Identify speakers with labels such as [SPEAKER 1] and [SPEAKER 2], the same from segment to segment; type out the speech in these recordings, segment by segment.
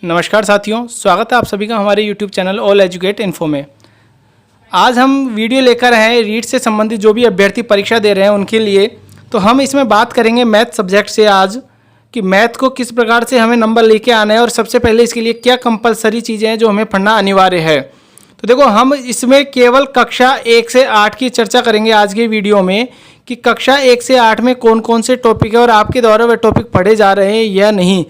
[SPEAKER 1] नमस्कार साथियों, स्वागत है आप सभी का हमारे YouTube channel all educate info में। आज हम वीडियो लेकर आए हैं रीट से संबंधित जो भी अभ्यर्थी परीक्षा दे रहे हैं उनके लिए। तो हम इसमें बात करेंगे मैथ सब्जेक्ट से आज कि मैथ को किस प्रकार से हमें नंबर लेके आना है और सबसे पहले इसके लिए क्या कंपलसरी चीज़ें हैं जो हमें पढ़ना अनिवार्य है। तो देखो, हम इसमें केवल कक्षा 1 से 8 की चर्चा करेंगे आज के वीडियो में कि कक्षा 1 से 8 में कौन कौन से टॉपिक है और आपके द्वारा वह टॉपिक पढ़े जा रहे हैं या नहीं।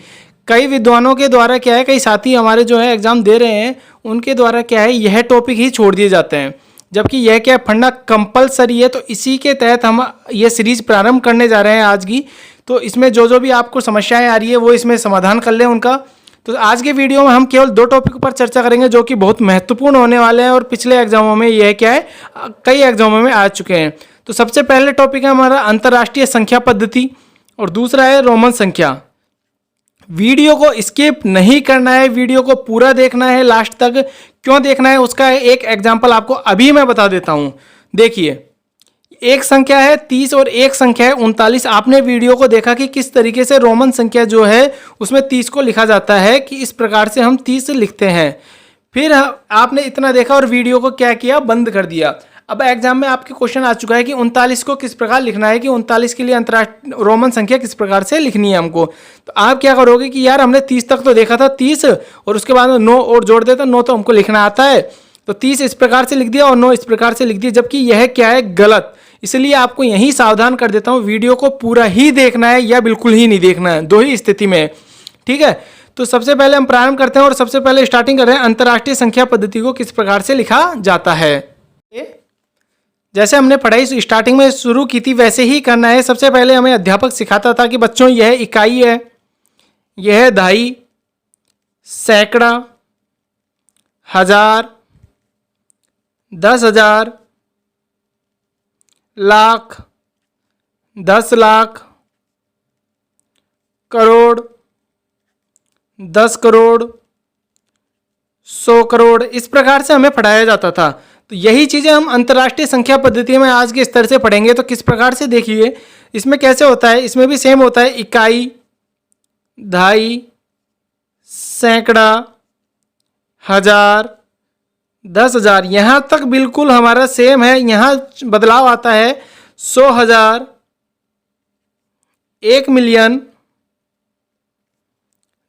[SPEAKER 1] कई विद्वानों के द्वारा क्या है, कई साथी हमारे जो है एग्ज़ाम दे रहे हैं उनके द्वारा क्या है, यह टॉपिक ही छोड़ दिए जाते हैं, जबकि यह क्या पढ़ना कंपलसरी है। तो इसी के तहत हम ये सीरीज़ प्रारंभ करने जा रहे हैं आज की। तो इसमें जो भी आपको समस्याएं आ रही है वो इसमें समाधान कर लें उनका। तो आज के वीडियो में हम केवल 2 टॉपिक पर चर्चा करेंगे जो कि बहुत महत्वपूर्ण होने वाले हैं और पिछले एग्जामों में यह क्या है, कई एग्जामों में आ चुके हैं। तो सबसे पहले टॉपिक है हमारा अंतर्राष्ट्रीय संख्या पद्धति और दूसरा है रोमन संख्या। वीडियो को स्किप नहीं करना है, वीडियो को पूरा देखना है लास्ट तक। क्यों देखना है उसका एक एग्जाम्पल आपको अभी मैं बता देता हूं। देखिए, एक संख्या है 30 और एक संख्या है 39। आपने वीडियो को देखा कि किस तरीके से रोमन संख्या जो है उसमें 30 को लिखा जाता है कि इस प्रकार से हम 30 लिखते हैं। फिर आपने इतना देखा और वीडियो को क्या किया, बंद कर दिया। अब एग्जाम में आपके क्वेश्चन आ चुका है कि 39 को किस प्रकार लिखना है, कि 39 के लिए अंतर्राष्ट्रीय रोमन संख्या किस प्रकार से लिखनी है हमको। तो आप क्या करोगे कि यार हमने 30 तक तो देखा था, 30 और उसके बाद 9 और जोड़ देता, 9 तो हमको लिखना आता है, तो 30 इस प्रकार से लिख दिया और 9 इस प्रकार से लिख दिया, जबकि यह क्या है, गलत। इसलिए आपको यही सावधान कर देता हूँ, वीडियो को पूरा ही देखना है या बिल्कुल ही नहीं देखना है, दो ही स्थिति में, ठीक है। तो सबसे पहले हम प्रारंभ करते हैं और सबसे पहले स्टार्टिंग कर रहे हैं अंतर्राष्ट्रीय संख्या पद्धति को किस प्रकार से लिखा जाता है। जैसे हमने पढ़ाई स्टार्टिंग में शुरू की थी वैसे ही करना है। सबसे पहले हमें अध्यापक सिखाता था कि बच्चों यह इकाई है, यह दहाई, सैकड़ा, हजार, 10,000, लाख, 10 लाख, करोड़, 10 करोड़, 100 करोड़, इस प्रकार से हमें पढ़ाया जाता था। तो यही चीज़ें हम अंतर्राष्ट्रीय संख्या पद्धति में आज के स्तर से पढ़ेंगे। तो किस प्रकार से देखिए, इसमें कैसे होता है, इसमें भी सेम होता है, इकाई, दहाई, सैकड़ा, हजार, 10,000, यहाँ तक बिल्कुल हमारा सेम है। यहाँ बदलाव आता है 100,000, 1 मिलियन,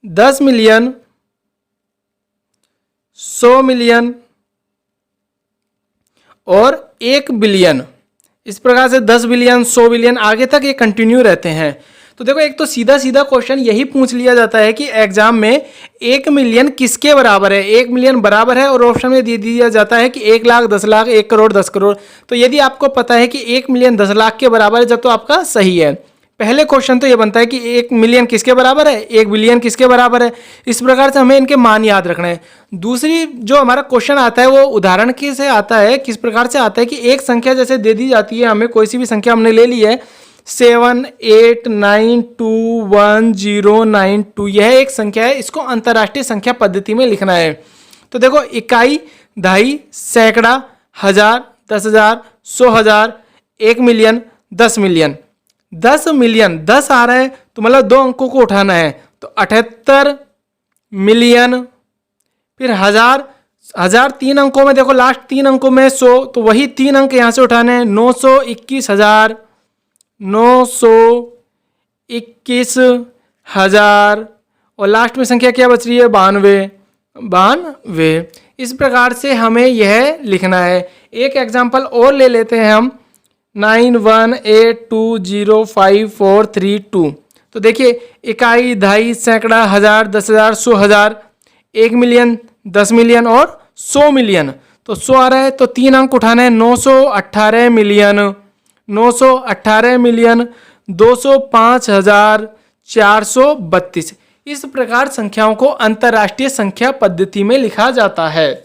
[SPEAKER 1] 10 मिलियन, 100 मिलियन और 1 बिलियन। इस प्रकार से 10 बिलियन, 100 बिलियन, आगे तक ये कंटिन्यू रहते हैं। तो देखो, एक तो सीधा सीधा क्वेश्चन यही पूछ लिया जाता है कि एग्जाम में 1 मिलियन किसके बराबर है। 1 मिलियन बराबर है और ऑप्शन में दे दिया जाता है कि 1 लाख, 10 लाख, 1 करोड़, 10 करोड़। तो यदि आपको पता है कि 1 मिलियन 10 लाख के बराबर है जब, तो आपका सही है। पहले क्वेश्चन तो ये बनता है कि 1 मिलियन किसके बराबर है, 1 बिलियन किसके बराबर है। इस प्रकार से हमें इनके मान याद रखना है। दूसरी जो हमारा क्वेश्चन आता है वो उदाहरण के से आता है। किस प्रकार से आता है कि एक संख्या जैसे दे दी जाती है हमें, कोई सी भी संख्या हमने ले ली है, 78921092, यह एक संख्या है, इसको अंतर्राष्ट्रीय संख्या पद्धति में लिखना है। तो देखो, इकाई, दहाई, सैकड़ा, हजार, 10,000, 100,000, 1 मिलियन, 10 मिलियन। 10 मिलियन, 10 आ रहा है तो मतलब 2 अंकों को उठाना है, तो 78 मिलियन। फिर हजार, 3 अंकों में देखो, लास्ट 3 अंकों में 100, तो वही 3 अंक यहाँ से उठाने हैं, 921,000, 921,000 और लास्ट में संख्या क्या बच रही है, 92। इस प्रकार से हमें यह लिखना है। एक एग्जाम्पल और ले लेते हैं हम, 9182054332। तो देखिए, इकाई, दहाई, सैकड़ा, हजार, 10,000, 100,000, 1 मिलियन, 10 मिलियन और 100 मिलियन। तो 100 आ रहा है तो 3 अंक उठाना है, 918 मिलियन, 918 मिलियन, 205,432। इस प्रकार संख्याओं को अंतर्राष्ट्रीय संख्या पद्धति में लिखा जाता है।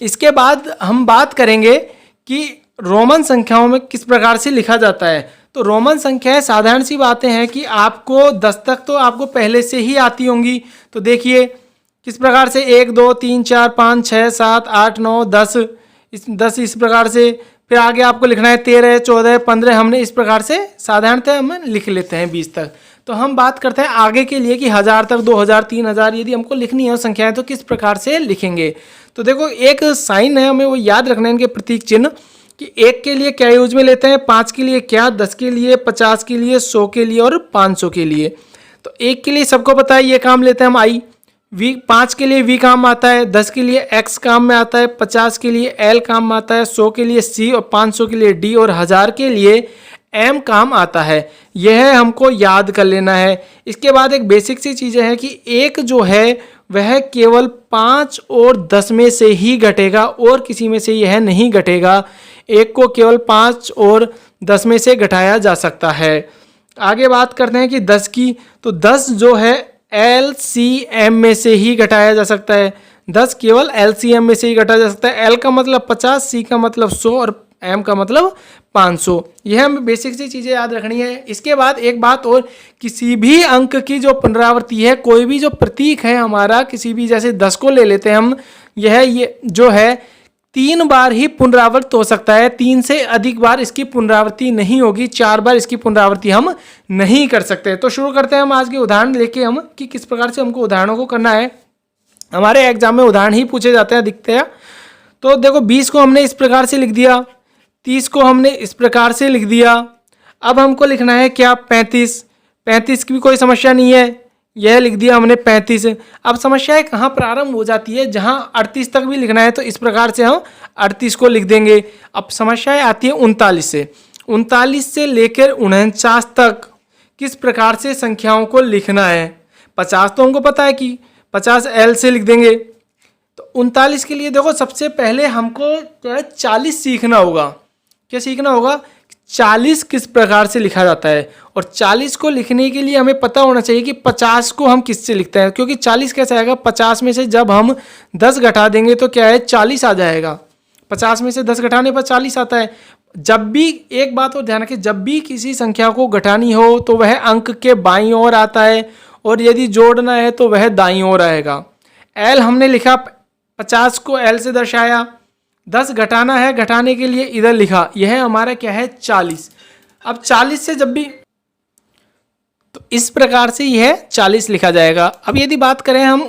[SPEAKER 1] इसके बाद हम बात करेंगे कि रोमन संख्याओं में किस प्रकार से लिखा जाता है। तो रोमन संख्याएं साधारण सी बातें हैं कि आपको 10 तक तो आपको पहले से ही आती होंगी। तो देखिए किस प्रकार से, 1 2 3 4 5 6 7 8 9 10, 10 इस प्रकार से। फिर आगे आपको लिखना है 13 14 15, हमने इस प्रकार से साधारणतः हम लिख लेते हैं 20 तक। तो हम बात करते हैं आगे के लिए कि 1000 तक, 2000, 3000 यदि हमको लिखनी है संख्याएं तो किस प्रकार से लिखेंगे। तो देखो एक साइन है, हमें वो याद रखना है, इनके प्रतीक चिन्ह, कि 1 के लिए क्या यूज में लेते हैं, 5 के लिए क्या, 10 के लिए, 50 के लिए, 100 के लिए और 500 के लिए। तो 1 के लिए सबको पता है ये काम लेते हैं हम आई, वी 5 के लिए वी काम आता है, 10 के लिए एक्स काम में आता है, 50 के लिए एल काम में आता है, 100 के लिए सी और 500 के लिए डी और 1000 के लिए एम काम आता है। यह हमको याद कर लेना है। इसके बाद एक बेसिक सी चीज़ें हैं कि एक जो है वह केवल 5 और 10 में से ही घटेगा और किसी में से यह नहीं घटेगा। एक को केवल 5 और 10 में से घटाया जा सकता है। आगे बात करते हैं कि 10 की, तो 10 जो है LCM में से ही घटाया जा सकता है। 10 केवल LCM में से ही घटाया जा सकता है। L का मतलब 50, C का मतलब 100 और M का मतलब 500। यह हमें बेसिक सी चीज़ें याद रखनी है। इसके बाद एक बात और, किसी भी अंक की जो पुनरावृत्ति है, कोई भी जो प्रतीक है हमारा, किसी भी, जैसे 10 को ले लेते हैं हम, ये जो है 3 बार ही पुनरावृत्त हो सकता है, 3 से अधिक बार इसकी पुनरावृत्ति नहीं होगी, 4 बार इसकी पुनरावृत्ति हम नहीं कर सकते। तो शुरू करते हैं हम आज के उदाहरण लेके हम कि किस प्रकार से हमको उदाहरणों को करना है। हमारे एग्जाम में उदाहरण ही पूछे जाते हैं, दिखते हैं। तो देखो 20 को हमने इस प्रकार से लिख दिया, 30 को हमने इस प्रकार से लिख दिया। अब हमको लिखना है क्या, 35। 35 की भी कोई समस्या नहीं है, यह लिख दिया हमने 35। अब समस्याएं कहाँ प्रारंभ हो जाती है, जहाँ 38 तक भी लिखना है तो इस प्रकार से हम 38 को लिख देंगे। अब समस्याएं आती है 39 से। 39 से लेकर 49 तक किस प्रकार से संख्याओं को लिखना है। 50 तो हमको पता है कि 50 L से लिख देंगे। तो 39 के लिए देखो सबसे पहले हमको जो है 40 सीखना होगा। क्या सीखना होगा, 40 किस प्रकार से लिखा जाता है। और 40 को लिखने के लिए हमें पता होना चाहिए कि 50 को हम किससे लिखते हैं, क्योंकि 40 कैसे आएगा, 50 में से जब हम 10 घटा देंगे तो क्या है, 40 आ जाएगा। 50 में से 10 घटाने पर 40 आता है। जब भी, एक बात और ध्यान रखें, जब भी किसी संख्या को घटानी हो तो वह अंक के बाईं ओर आता है और यदि जोड़ना है तो वह दाईं ओर आएगा। L हमने लिखा, 50 को L से दर्शाया, 10 घटाना है, घटाने के लिए इधर लिखा, यह हमारा क्या है, 40। अब 40 से जब भी, तो इस प्रकार से यह 40 लिखा जाएगा। अब यदि बात करें हम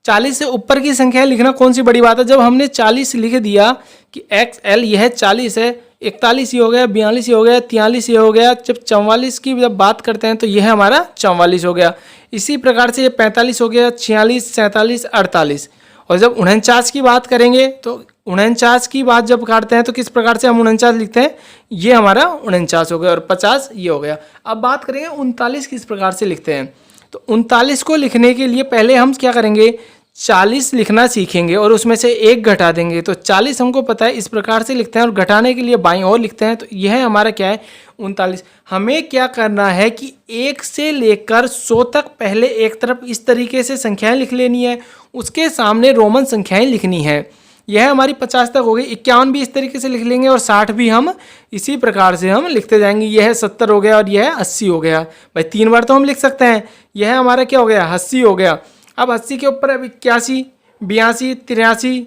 [SPEAKER 1] 40 से ऊपर की संख्या लिखना कौन सी बड़ी बात है। जब हमने 40 लिख दिया कि XL यह 40 है, 41 ही हो गया, 42 ही हो गया, 43 ही हो गया। जब 44 की जब बात करते हैं तो यह हमारा 44 हो गया। इसी प्रकार से ये 45 हो गया, 46, 47, 48। और जब 49 की बात करेंगे तो 49 की बात जब करते हैं तो किस प्रकार से हम 49 लिखते हैं, ये हमारा 49 हो गया और 50 ये हो गया। अब बात करेंगे 39 किस प्रकार से लिखते हैं। तो 39 को लिखने के लिए पहले हम क्या करेंगे, 40 लिखना सीखेंगे और उसमें से 1 घटा देंगे। तो 40 हमको पता है इस प्रकार से लिखते हैं और घटाने के लिए बाईं ओर लिखते हैं। तो यह हमारा क्या है, 39। हमें क्या करना है कि 1 से लेकर 100 तक पहले एक तरफ इस तरीके से संख्याएं लिख लेनी है, उसके सामने रोमन संख्याएं लिखनी है। यह हमारी 50 तक हो गई। 51 भी इस तरीके से लिख लेंगे और 60 भी हम इसी प्रकार से हम लिखते जाएंगे। यह 70 हो गया और यह 80 हो गया। भाई 3 बार तो हम लिख सकते हैं। यह हमारा क्या हो गया, 80 हो गया। अब 80 के ऊपर अब 81, 82, 83,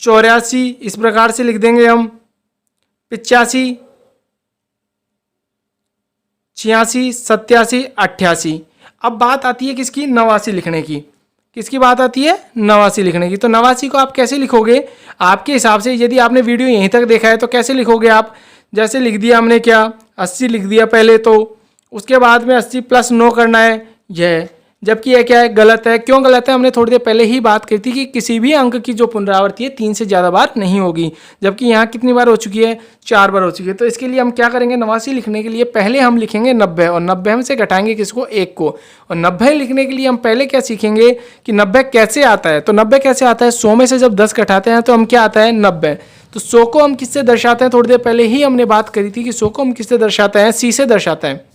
[SPEAKER 1] 84 इस प्रकार से लिख देंगे हम। 85, 86, 87, 88। अब बात आती है किसकी, 89 लिखने की। किसकी बात आती है, 89 लिखने की। तो 89 को आप कैसे लिखोगे आपके हिसाब से, यदि आपने वीडियो यहीं तक देखा है तो कैसे लिखोगे आप। जैसे लिख दिया हमने क्या, 80 लिख दिया पहले, तो उसके बाद में 80 + 9 करना है यह। जबकि यह क्या है, गलत है। क्यों गलत है, हमने थोड़ी देर पहले ही बात की थी कि किसी भी अंक की जो पुनरावृत्ति है 3 से ज़्यादा बार नहीं होगी। जबकि यहाँ कितनी बार हो चुकी है, 4 बार हो चुकी है। तो इसके लिए हम क्या करेंगे, 89 लिखने के लिए पहले हम लिखेंगे 90 और 90 में से घटाएंगे किसको, 1 को। और 90 लिखने के लिए हम पहले क्या सीखेंगे कि 90 कैसे आता है। तो 90 कैसे आता है, 100 में से जब 10 घटाते हैं तो हम क्या आता है, 90। तो 100 को हम किससे दर्शाते हैं, थोड़ी देर पहले ही हमने बात करी थी कि 100 को हम किससे दर्शाते हैं, C से दर्शाते हैं।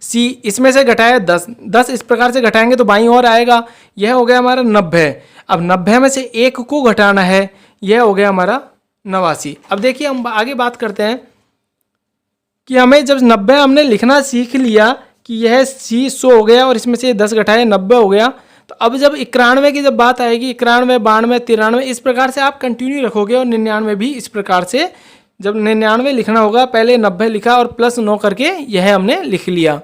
[SPEAKER 1] C इसमें से घटाया 10, 10 इस प्रकार से घटाएंगे तो बाईं ओर आएगा। यह हो गया हमारा 90। अब 90 में से 1 को घटाना है, यह हो गया हमारा 89। अब देखिए हम आगे बात करते हैं कि हमें जब 90 हमने लिखना सीख लिया कि यह C 100 हो गया और इसमें से 10 घटाए 90 हो गया। तो अब जब 91 की जब बात आएगी, 91, 92, 93 इस प्रकार से आप कंटिन्यू रखोगे। और 99 भी इस प्रकार से, जब 99 लिखना होगा पहले 90 लिखा और +9 करके यह हमने लिख लिया।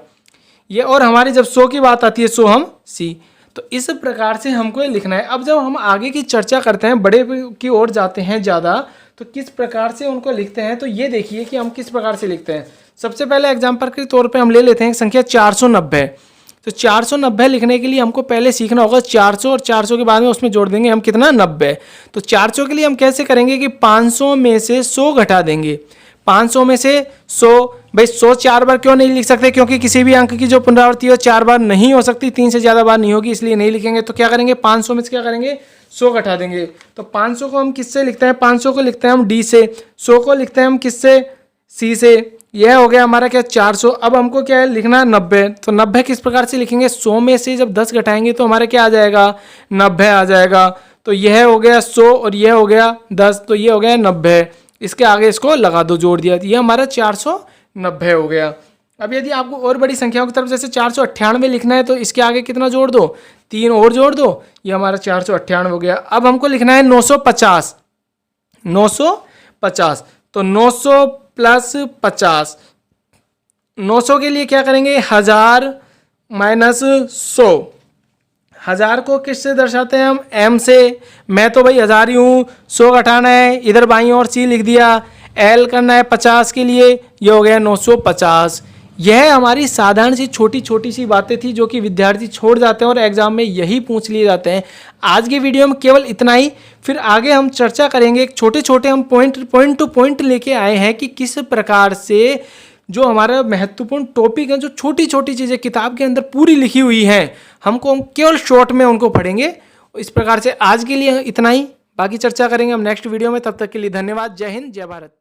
[SPEAKER 1] ये, और हमारी जब 100 की बात आती है 100 हम सी। तो इस प्रकार से हमको ये लिखना है। अब जब हम आगे की चर्चा करते हैं, बड़े की ओर जाते हैं ज़्यादा, तो किस प्रकार से उनको लिखते हैं, तो ये देखिए कि हम किस प्रकार से लिखते हैं। सबसे पहले एग्जाम्पल के तौर पे हम ले लेते हैं संख्या 490। तो 490 लिखने के लिए हमको पहले सीखना होगा 400, और 400 के बाद में उसमें जोड़ देंगे हम कितना, 90। तो 400 के लिए हम कैसे करेंगे कि 500 में से 100 घटा देंगे। 500 में से 100, भाई 100 4 बार क्यों नहीं लिख सकते, क्योंकि किसी भी अंक की जो पुनरावृत्ति हो 4 बार नहीं हो सकती, 3 से ज़्यादा बार नहीं होगी, इसलिए नहीं लिखेंगे। तो क्या करेंगे, 500 में से क्या करेंगे, 100 घटा देंगे। तो 500 को हम किससे लिखते हैं, 500 को लिखते हैं हम डी से, 100 को लिखते हैं हम किससे, सी से। यह हो गया हमारा क्या, 400। अब हमको क्या है लिखना है 90। तो 90 किस प्रकार से लिखेंगे, 100 में से जब 10 घटाएंगे तो हमारे क्या आ जाएगा, 90 आ जाएगा। तो यह हो गया 100 और यह हो गया 10, तो ये हो गया 90। इसके आगे इसको लगा दो, जोड़ दिया, तो ये हमारा 490 हो गया। अब यदि आपको और बड़ी संख्याओं की तरफ जैसे 498 लिखना है, तो इसके आगे कितना जोड़ दो, 3 और जोड़ दो, ये हमारा 498 हो गया। अब हमको लिखना है 950, 950। तो 900 प्लस 50, 900 के लिए क्या करेंगे, 1000 माइनस 100। 1000 को किससे दर्शाते हैं हम, m से। मैं तो भाई 1000 ही हूँ, 100 घटाना है, इधर बाईं ओर c लिख दिया, l करना है 50 के लिए, ये हो गया 950। यह हमारी साधारण सी छोटी छोटी सी बातें थी जो कि विद्यार्थी छोड़ जाते हैं और एग्जाम में यही पूछ लिए जाते हैं। आज की वीडियो में केवल इतना ही, फिर आगे हम चर्चा करेंगे। छोटे छोटे हम पॉइंट टू पॉइंट लेके आए हैं कि किस प्रकार से जो हमारा महत्वपूर्ण टॉपिक है, जो छोटी छोटी चीज़ें किताब के अंदर पूरी लिखी हुई हैं, हम केवल शॉर्ट में उनको पढ़ेंगे। इस प्रकार से आज के लिए इतना ही, बाकी चर्चा करेंगे हम नेक्स्ट वीडियो में। तब तक के लिए धन्यवाद। जय हिंद, जय भारत।